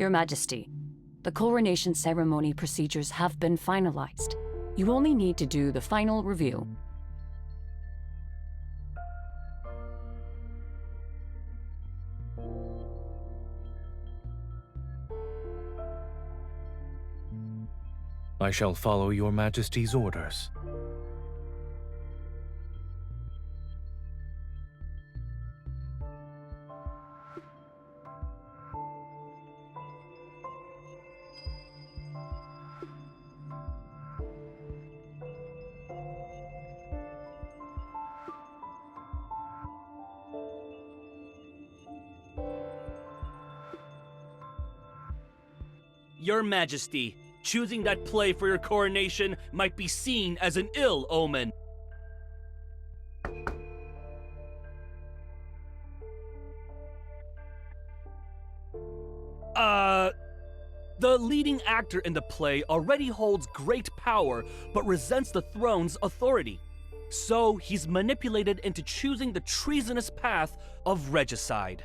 Your Majesty, the coronation ceremony procedures have been finalized. You only need to do the final review. I shall follow Your Majesty's orders. Your Majesty, choosing that play for your coronation might be seen as an ill omen. The leading actor in the play already holds great power, but resents the throne's authority. So he's manipulated into choosing the treasonous path of regicide.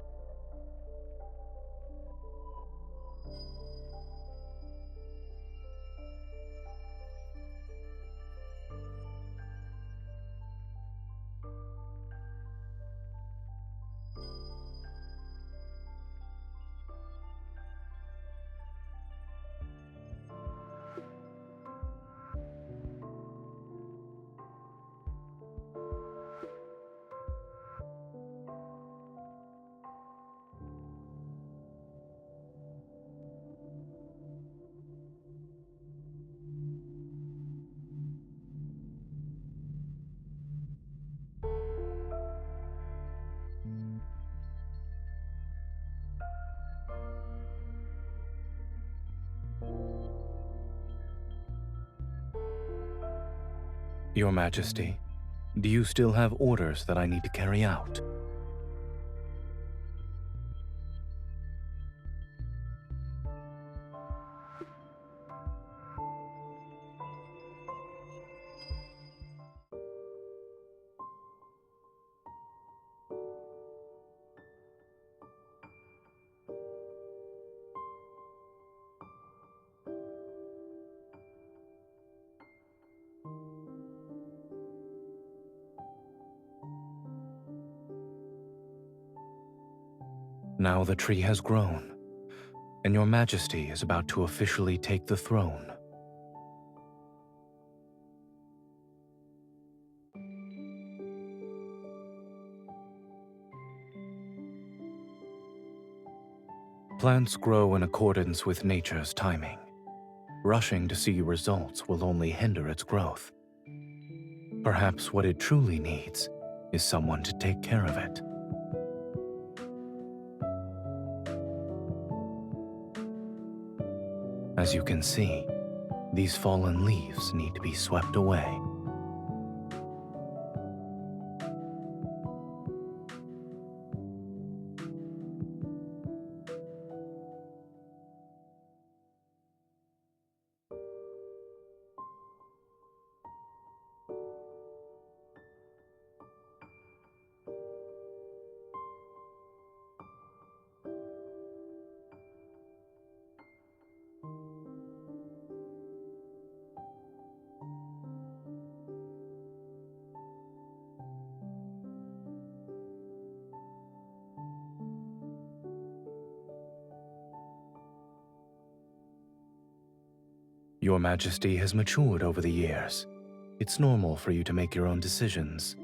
Your Majesty, do you still have orders that I need to carry out? Now the tree has grown, and Your Majesty is about to officially take the throne. Plants grow in accordance with nature's timing. Rushing to see results will only hinder its growth. Perhaps what it truly needs is someone to take care of it. As you can see, these fallen leaves need to be swept away. Your Majesty has matured over the years. It's normal for you to make your own decisions.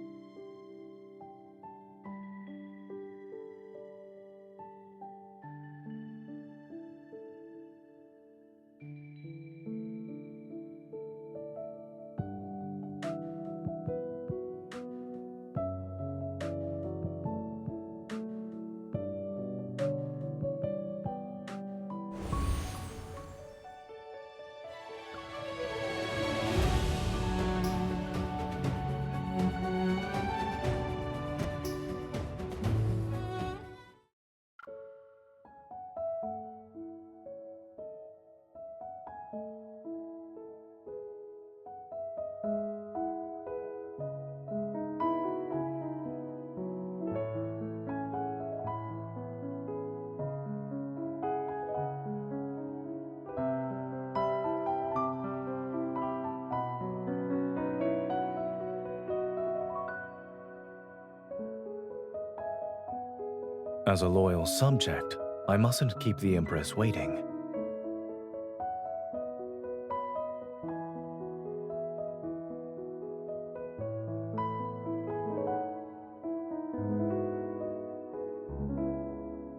As a loyal subject, I mustn't keep the Empress waiting.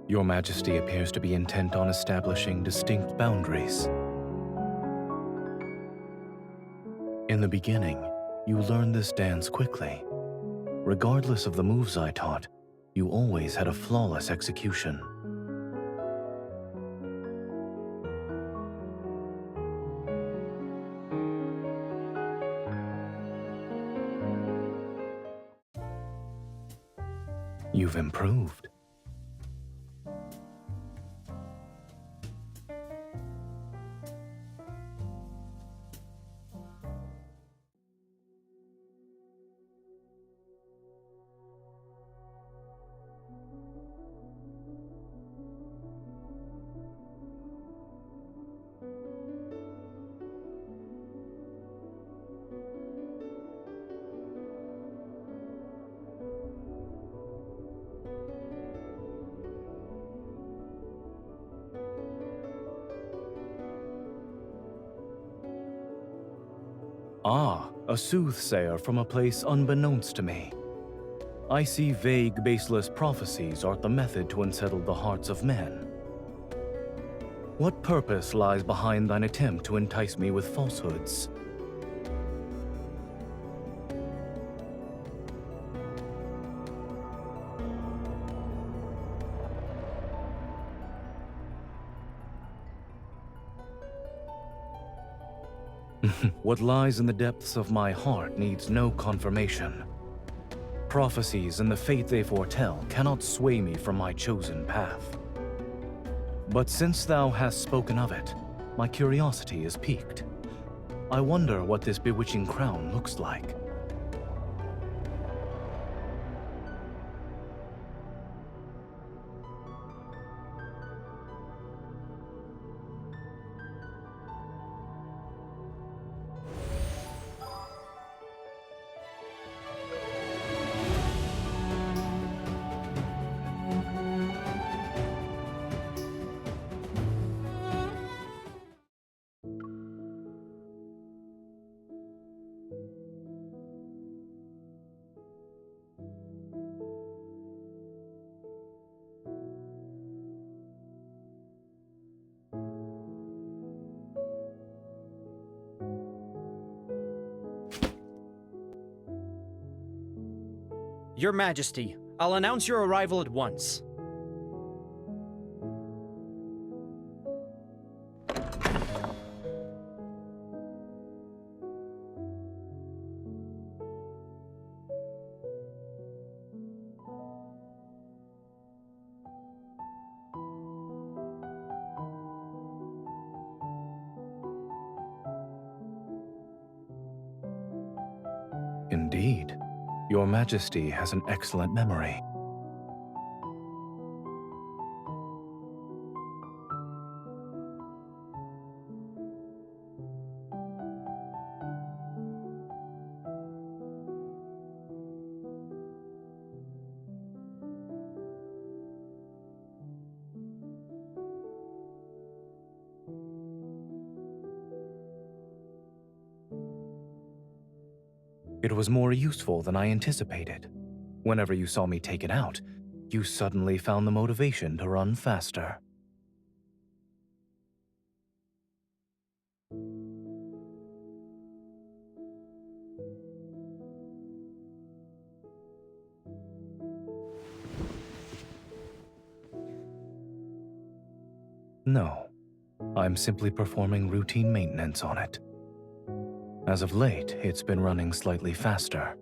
Your Majesty appears to be intent on establishing distinct boundaries. In the beginning, you learned this dance quickly. Regardless of the moves I taught, you always had a flawless execution. You've improved. Ah, a soothsayer from a place unbeknownst to me. I see vague, baseless prophecies art the method to unsettle the hearts of men. What purpose lies behind thine attempt to entice me with falsehoods? What lies in the depths of my heart needs no confirmation. Prophecies and the fate they foretell cannot sway me from my chosen path. But since thou hast spoken of it, my curiosity is piqued. I wonder what this bewitching crown looks like. Your Majesty, I'll announce your arrival at once. Indeed, Your Majesty has an excellent memory. It was more useful than I anticipated. Whenever you saw me take it out, you suddenly found the motivation to run faster. No, I'm simply performing routine maintenance on it. As of late, it's been running slightly faster.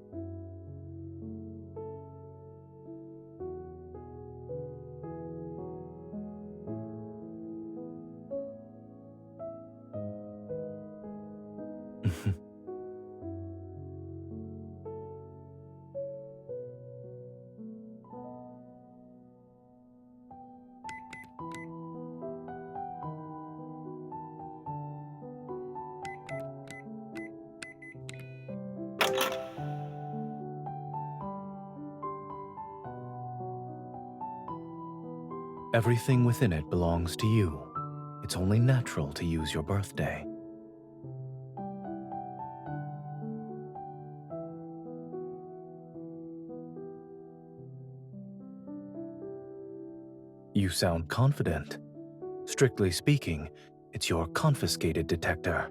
Everything within it belongs to you. It's only natural to use your birthday. You sound confident. Strictly speaking, it's your confiscated detector.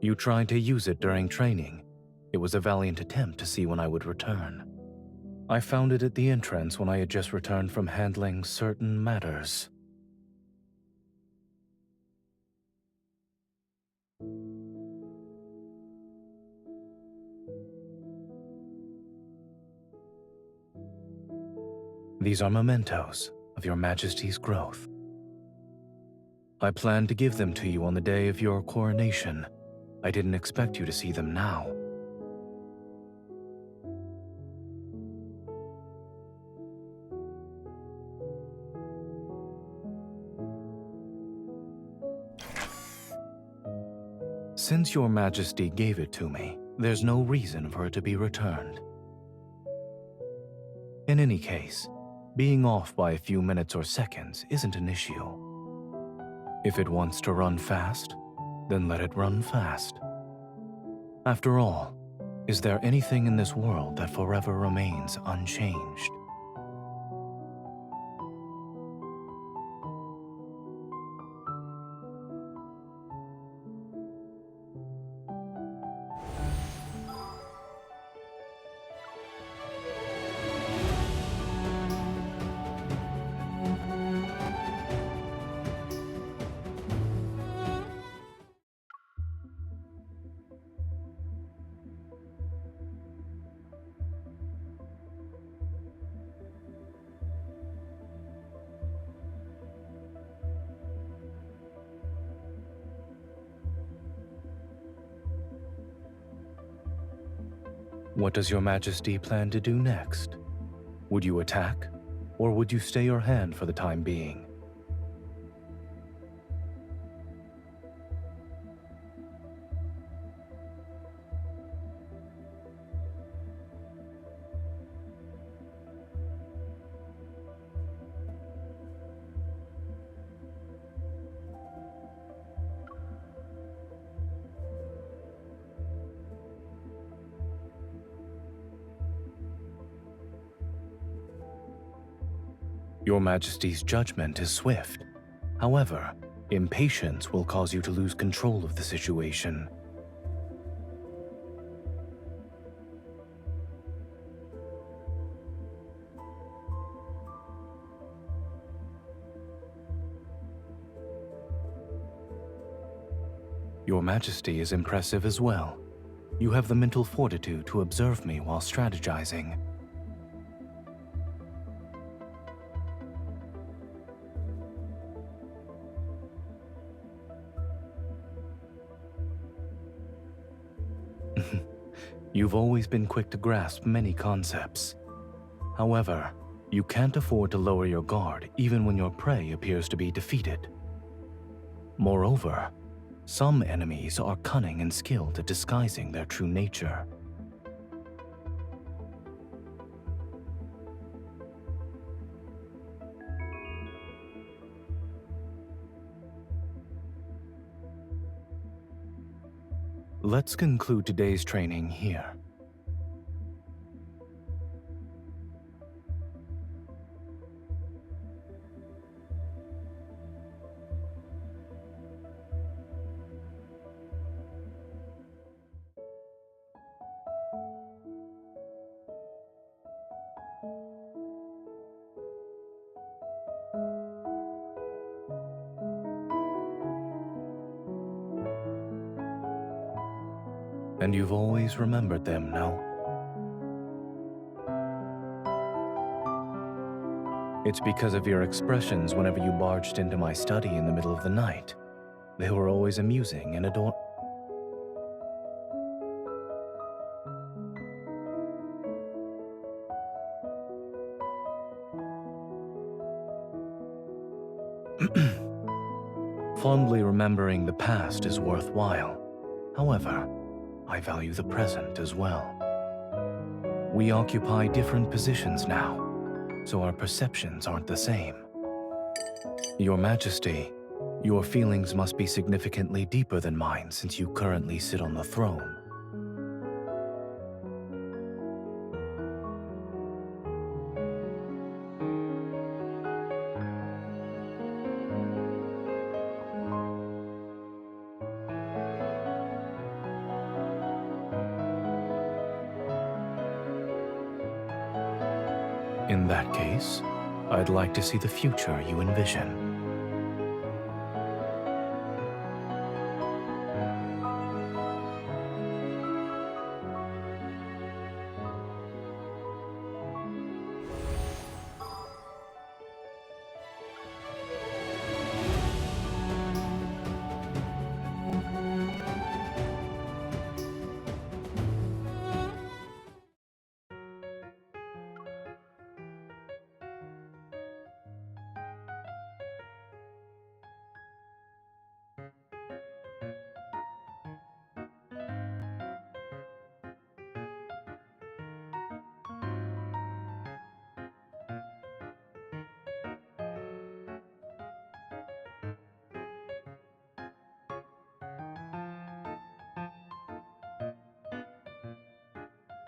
You tried to use it during training. It was a valiant attempt to see when I would return. I found it at the entrance when I had just returned from handling certain matters. These are mementos of your Majesty's growth. I planned to give them to you on the day of your coronation. I didn't expect you to see them now. Since your Majesty gave it to me, there's no reason for it to be returned. In any case, being off by a few minutes or seconds isn't an issue. If it wants to run fast, then let it run fast. After all, is there anything in this world that forever remains unchanged? What does your Majesty plan to do next? Would you attack, or would you stay your hand for the time being? Your Majesty's judgment is swift. However, impatience will cause you to lose control of the situation. Your Majesty is impressive as well. You have the mental fortitude to observe me while strategizing. You've always been quick to grasp many concepts. However, you can't afford to lower your guard even when your prey appears to be defeated. Moreover, some enemies are cunning and skilled at disguising their true nature. Let's conclude today's training here. And you've always remembered them, no? It's because of your expressions whenever you barged into my study in the middle of the night. They were always amusing and Fondly remembering the past is worthwhile. However, I value the present as well. We occupy different positions now, so our perceptions aren't the same. Your Majesty, your feelings must be significantly deeper than mine since you currently sit on the throne. In that case, I'd like to see the future you envision.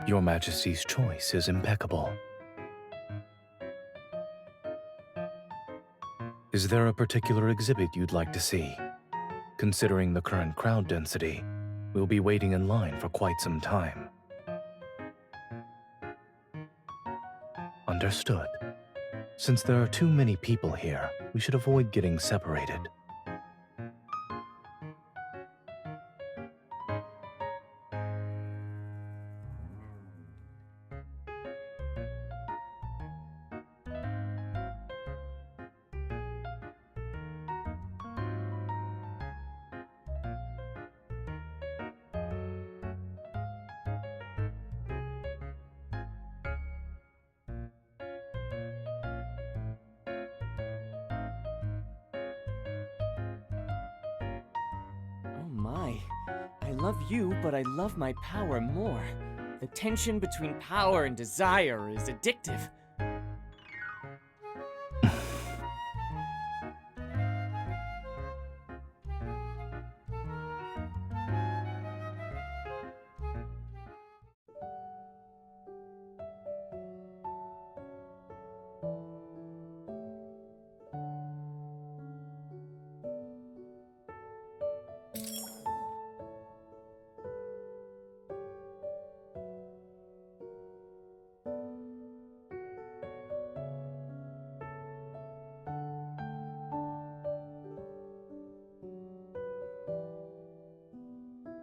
Your Majesty's choice is impeccable. Is there a particular exhibit you'd like to see? Considering the current crowd density, we'll be waiting in line for quite some time. Understood. Since there are too many people here, we should avoid getting separated. Oh my. I love you, but I love my power more. The tension between power and desire is addictive.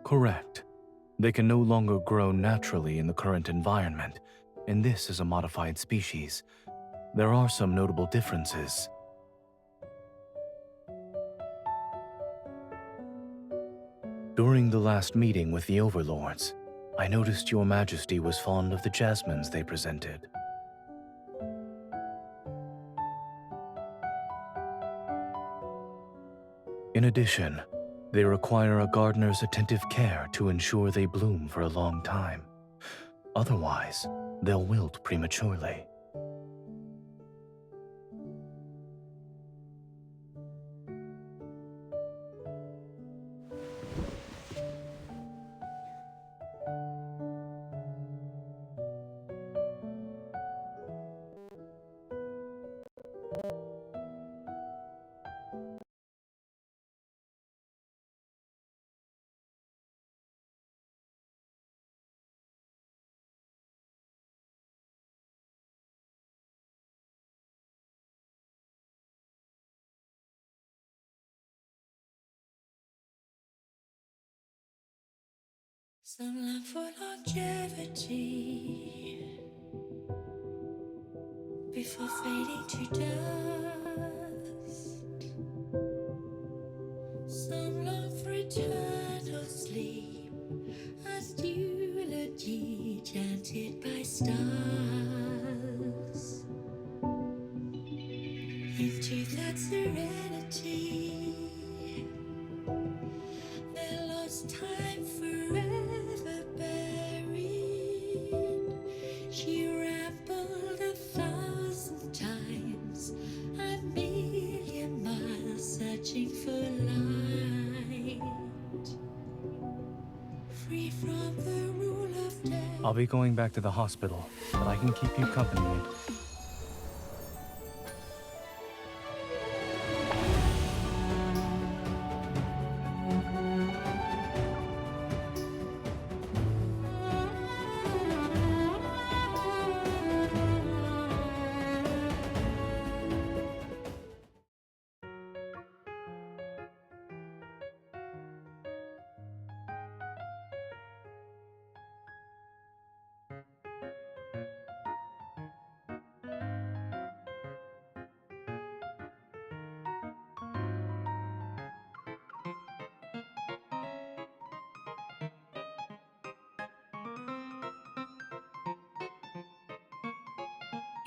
Correct. They can no longer grow naturally in the current environment, and this is a modified species. There are some notable differences. During the last meeting with the overlords, I noticed Your Majesty was fond of the jasmines they presented. In addition, they require a gardener's attentive care to ensure they bloom for a long time. Otherwise, they'll wilt prematurely. Some long for longevity before fading to dust. Some long for eternal sleep, as eulogy chanted by stars. Into that serenity, their lost time forever buried. She rambled 1,000 times, 1,000,000 miles, searching for light, free from the rule of death. I'll be going back to the hospital, but I can keep you company.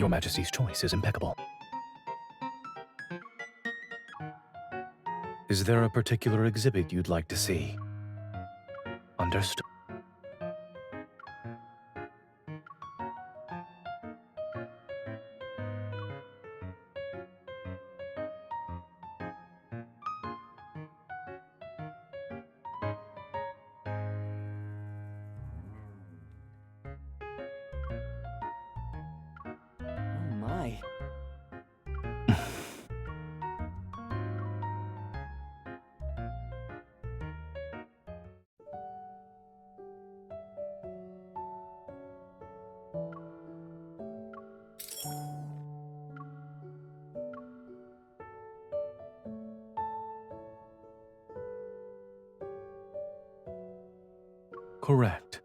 Your Majesty's choice is impeccable. Is there a particular exhibit you'd like to see? Understood. Oh my. Correct.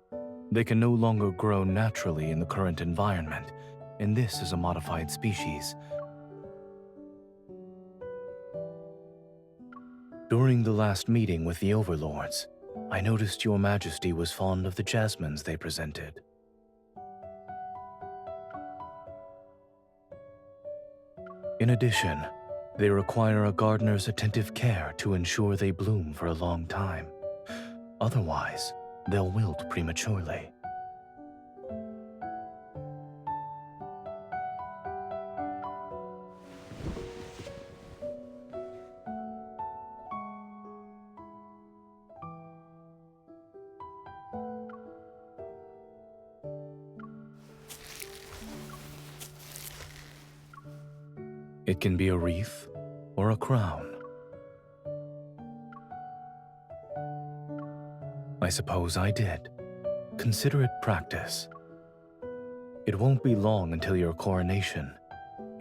They can no longer grow naturally in the current environment, and this is a modified species. During the last meeting with the overlords, I noticed Your Majesty was fond of the jasmines they presented. In addition, they require a gardener's attentive care to ensure they bloom for a long time. Otherwise, they'll wilt prematurely. It can be a wreath or a crown. I suppose I did. Consider it practice. It won't be long until your coronation.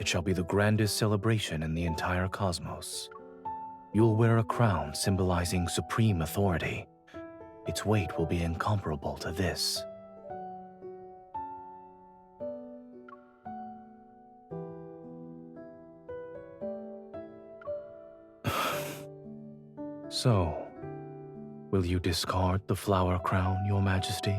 It shall be the grandest celebration in the entire cosmos. You'll wear a crown symbolizing supreme authority. Its weight will be incomparable to this. So, will you discard the flower crown, Your Majesty?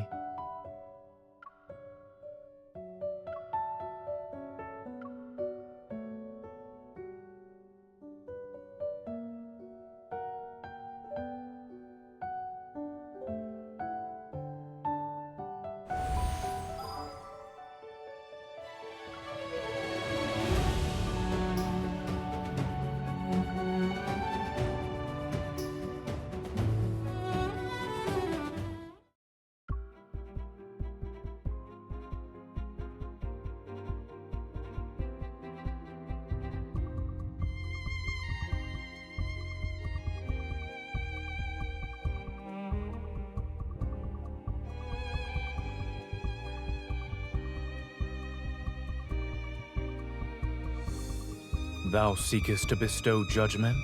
Thou seekest to bestow judgment?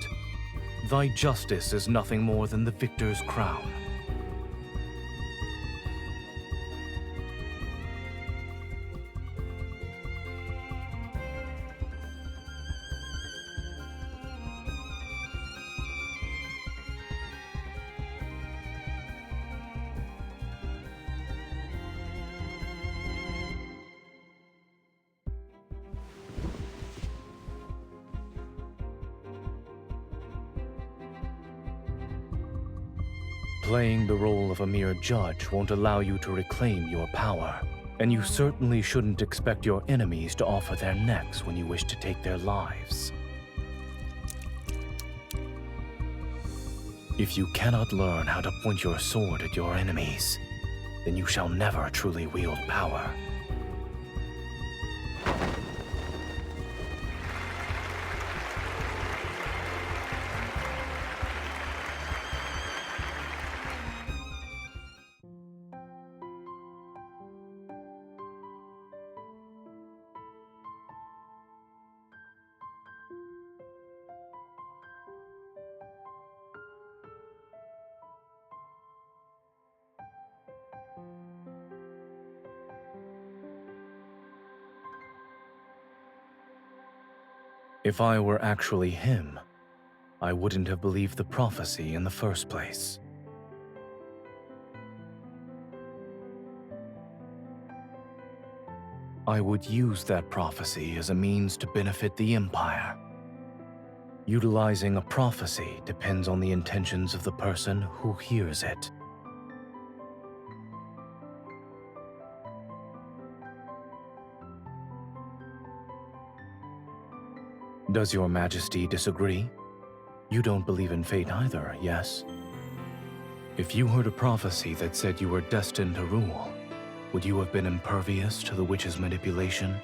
Thy justice is nothing more than the victor's crown. Playing the role of a mere judge won't allow you to reclaim your power, and you certainly shouldn't expect your enemies to offer their necks when you wish to take their lives. If you cannot learn how to point your sword at your enemies, then you shall never truly wield power. If I were actually him, I wouldn't have believed the prophecy in the first place. I would use that prophecy as a means to benefit the Empire. Utilizing a prophecy depends on the intentions of the person who hears it. Does your Majesty disagree? You don't believe in fate either, yes? If you heard a prophecy that said you were destined to rule, would you have been impervious to the witch's manipulation?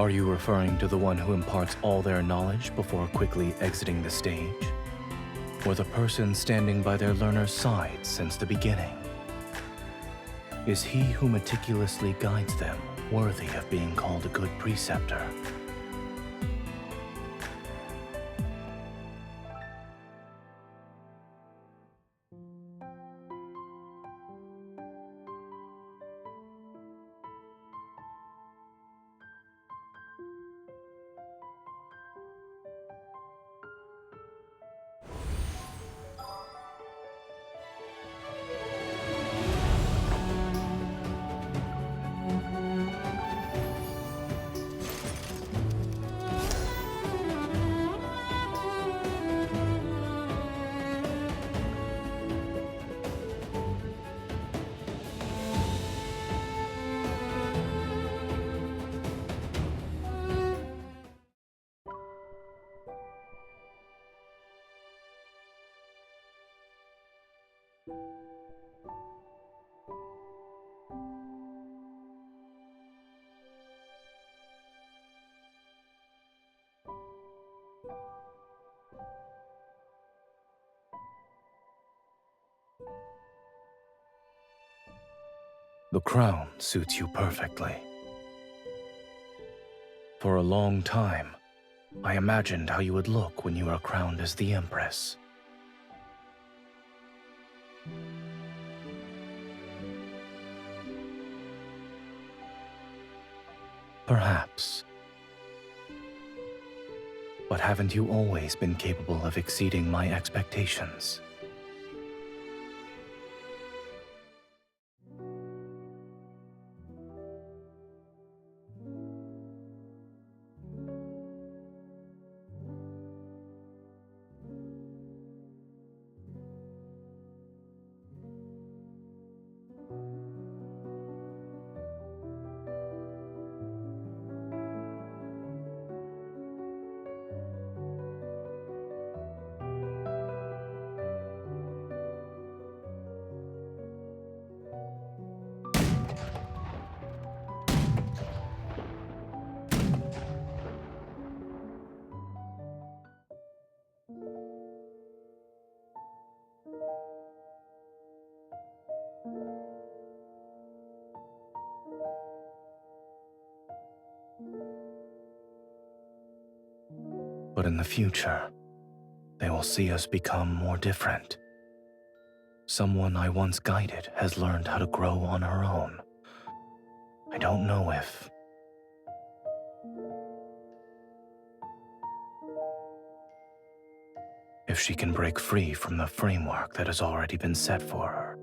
Are you referring to the one who imparts all their knowledge before quickly exiting the stage? Or the person standing by their learner's side since the beginning? Is he who meticulously guides them worthy of being called a good preceptor? The crown suits you perfectly. For a long time, I imagined how you would look when you are crowned as the Empress. Perhaps. But haven't you always been capable of exceeding my expectations? But in the future, they will see us become more different. Someone I once guided has learned how to grow on her own. I don't know if she can break free from the framework that has already been set for her.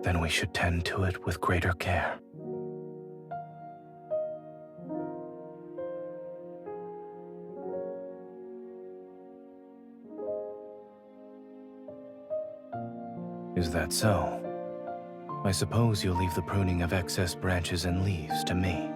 Then we should tend to it with greater care. Is that so? I suppose you'll leave the pruning of excess branches and leaves to me.